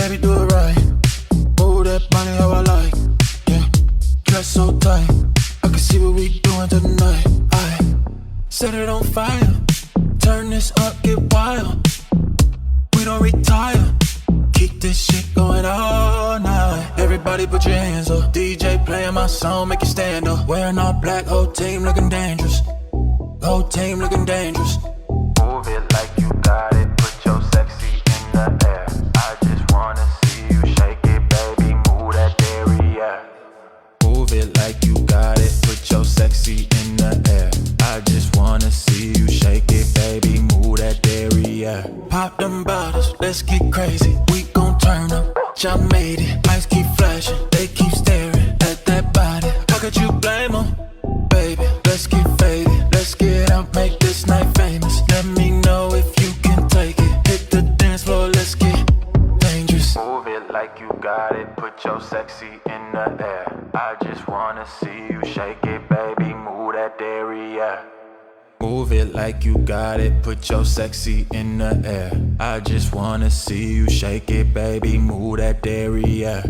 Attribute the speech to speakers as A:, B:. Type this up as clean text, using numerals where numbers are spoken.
A: baby, do it right. Move that money how I like. Yeah, dress so tight. I can see what we doing tonight. I set it on fire. Turn this up, get wild. We don't retire. Keep this shit going all night. Everybody put your hands up. DJ playing my song, make you stand up. Wearing all black, whole team looking dangerous. Whole team looking dangerous.
B: Move it like you got it, put your sexy in the air. I just wanna see you shake it, baby, move that derriere.
A: Move it like you got it, put your sexy in the air. I just wanna see you shake it, baby, move that derriere. Pop them bottles, let's get crazy. We gon' turn up, I made it. Lights keep flashing, they keep staring at that body. How could you blame them? Baby, let's get faded. Let's get out, make this night famous. Let me know if you can take it. Hit the dance floor, let's get dangerous.
B: Move it like you got it, put your sexy in the air. I just wanna see you shake it, baby, move that derriere.
A: Move it like you got it, put your sexy in the air. I just wanna see you shake it, baby, move that derriere.